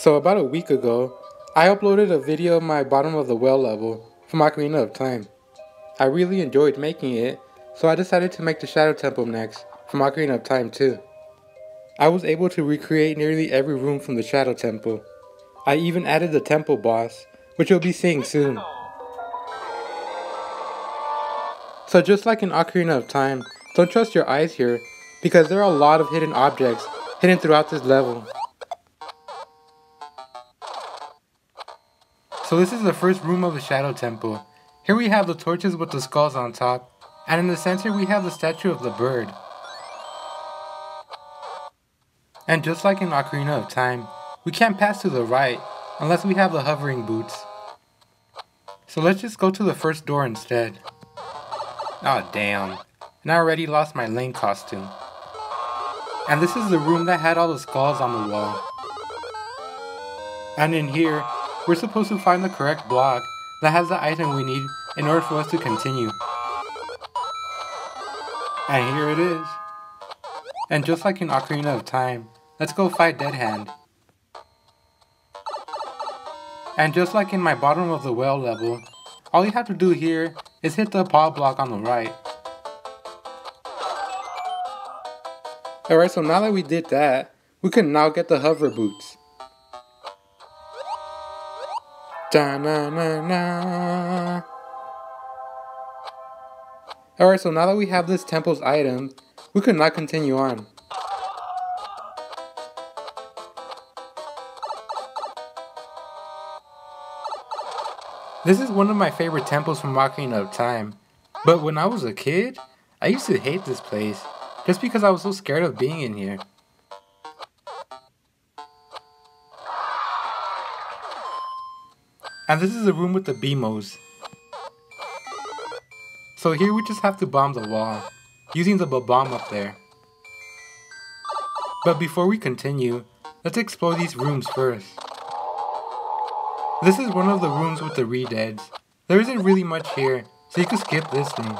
So about a week ago, I uploaded a video of my bottom of the well level from Ocarina of Time. I really enjoyed making it, so I decided to make the Shadow Temple next from Ocarina of Time too. I was able to recreate nearly every room from the Shadow Temple. I even added the temple boss, which you'll be seeing soon. So just like in Ocarina of Time, don't trust your eyes here, because there are a lot of hidden objects hidden throughout this level. So this is the first room of the Shadow Temple. Here we have the torches with the skulls on top, and in the center we have the statue of the bird. And just like in Ocarina of Time, we can't pass to the right unless we have the hovering boots. So let's just go to the first door instead. Aw, damn. And I already lost my Link costume. And this is the room that had all the skulls on the wall. And in here, we're supposed to find the correct block that has the item we need in order for us to continue. And here it is. And just like in Ocarina of Time, let's go fight Dead Hand. And just like in my bottom of the well level, all you have to do here is hit the paw block on the right. Alright, so now that we did that, we can now get the hover boots. Da-na-na-na. Alright, so now that we have this temple's item, we can now continue on. This is one of my favorite temples from Ocarina of Time, but when I was a kid, I used to hate this place, just because I was so scared of being in here. And this is the room with the BMOs. So here we just have to bomb the wall, using the bomb up there. But before we continue, let's explore these rooms first. This is one of the rooms with the re-deads. There isn't really much here, so you can skip this one.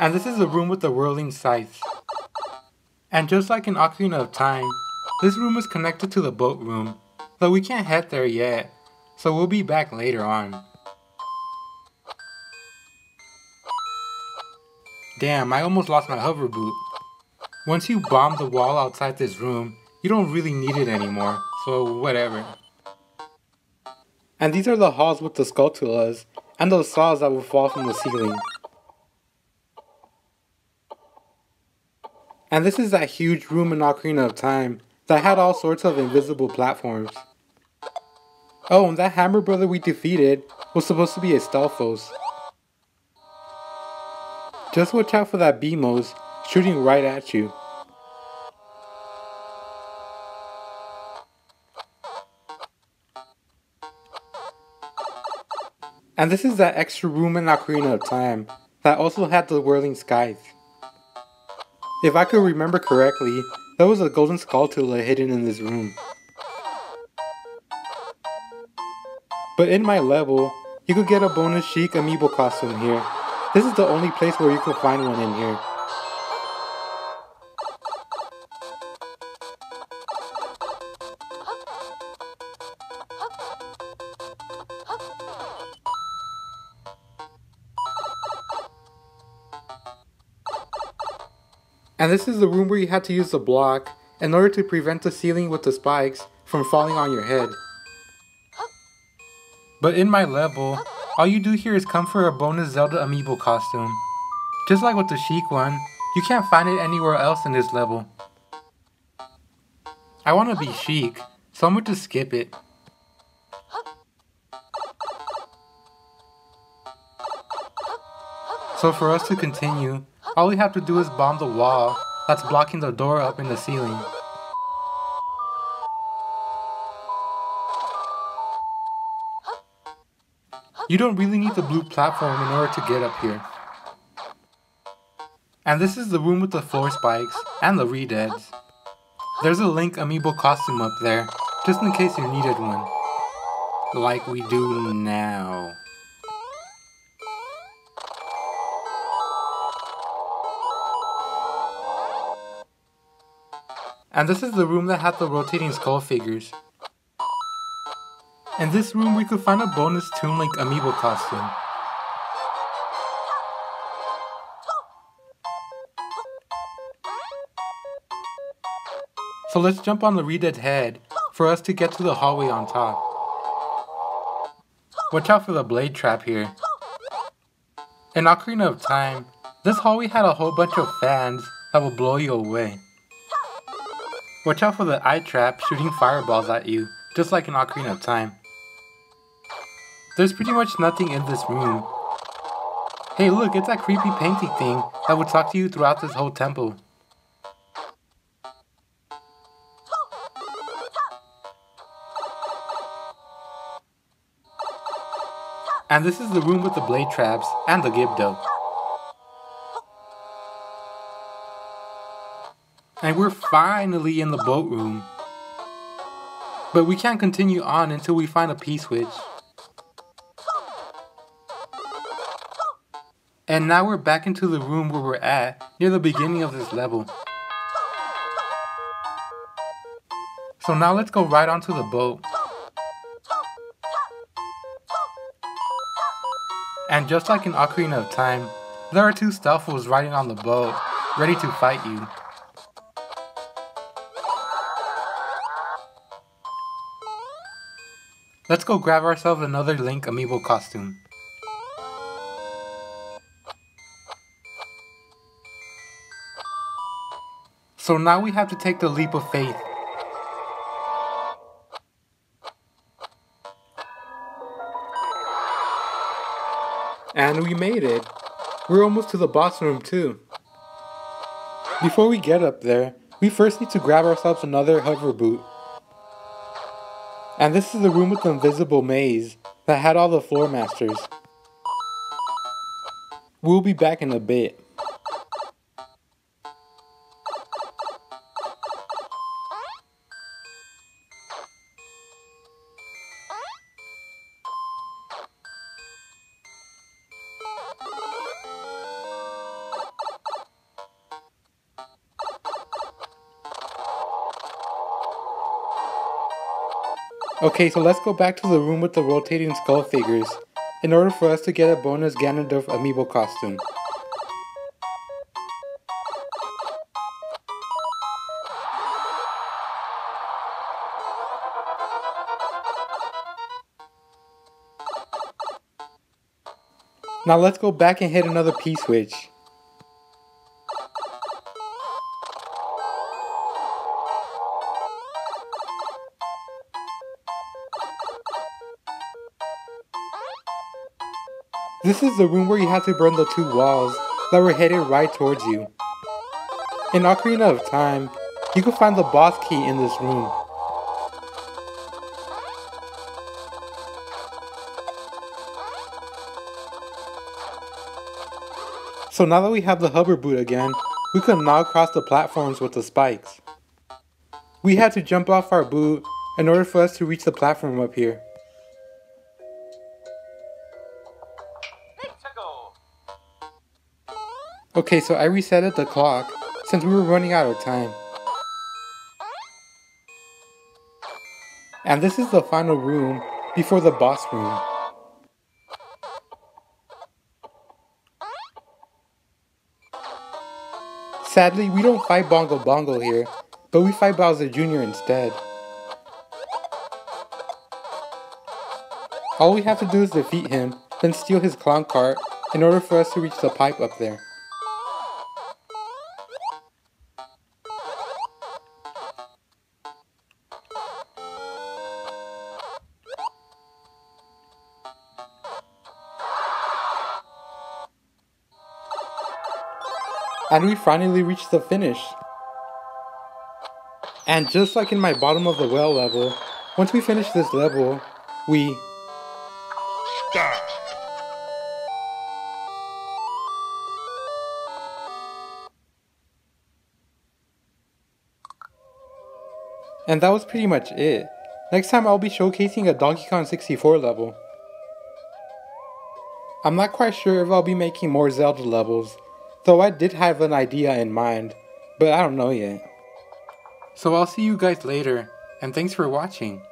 And this is the room with the whirling scythes. And just like in Ocarina of Time, this room is connected to the boat room, though we can't head there yet, so we'll be back later on. Damn, I almost lost my hover boot. Once you bomb the wall outside this room, you don't really need it anymore, so whatever. And these are the halls with the sculptulas, and those saws that will fall from the ceiling. And this is that huge room in Ocarina of Time that had all sorts of invisible platforms. Oh, and that hammer brother we defeated was supposed to be a Stalfos. Just watch out for that BMOs shooting right at you. And this is that extra room in Ocarina of Time that also had the whirling scythe. If I could remember correctly, there was a golden skulltula hidden in this room. But in my level, you could get a bonus Sheik amiibo costume here. This is the only place where you can find one in here. And this is the room where you had to use the block in order to prevent the ceiling with the spikes from falling on your head. But in my level, all you do here is come for a bonus Zelda amiibo costume. Just like with the Sheik one, you can't find it anywhere else in this level. I want to be Sheik, so I'm going to skip it. So for us to continue, all we have to do is bomb the wall that's blocking the door up in the ceiling. You don't really need the blue platform in order to get up here. And this is the room with the floor spikes and the re-deads. There's a Link amiibo costume up there, just in case you needed one. Like we do now. And this is the room that had the rotating skull figures. In this room we could find a bonus Toon Link amiibo costume. So let's jump on the Redead head for us to get to the hallway on top. Watch out for the blade trap here. In Ocarina of Time, this hallway had a whole bunch of fans that will blow you away. Watch out for the eye trap shooting fireballs at you, just like in Ocarina of Time. There's pretty much nothing in this room. Hey look, it's that creepy painting thing that will talk to you throughout this whole temple. And this is the room with the blade traps and the Gibdo. And we're finally in the boat room. But we can't continue on until we find a P-switch. And now we're back into the room where we're at, near the beginning of this level. So now let's go right onto the boat. And just like in Ocarina of Time, there are two Stealthos riding on the boat, ready to fight you. Let's go grab ourselves another Link amiibo costume. So now we have to take the leap of faith. And we made it. We're almost to the boss room too. Before we get up there, we first need to grab ourselves another hover boot. And this is the room with the invisible maze that had all the floor masters. We'll be back in a bit. Okay, so let's go back to the room with the rotating skull figures in order for us to get a bonus Ganondorf amiibo costume. Now let's go back and hit another P-switch. This is the room where you have to burn the two walls that were headed right towards you. In Ocarina of Time, you can find the boss key in this room. So now that we have the hover boot again, we can now cross the platforms with the spikes. We had to jump off our boot in order for us to reach the platform up here. Okay, so I resetted the clock since we were running out of time. And this is the final room before the boss room. Sadly, we don't fight Bongo Bongo here, but we fight Bowser Jr. instead. All we have to do is defeat him, then steal his clown cart in order for us to reach the pipe up there. And we finally reached the finish. And just like in my bottom of the well level, once we finish this level, we die. And that was pretty much it. Next time I'll be showcasing a Donkey Kong 64 level. I'm not quite sure if I'll be making more Zelda levels, though I did have an idea in mind, but I don't know yet. So I'll see you guys later, and thanks for watching.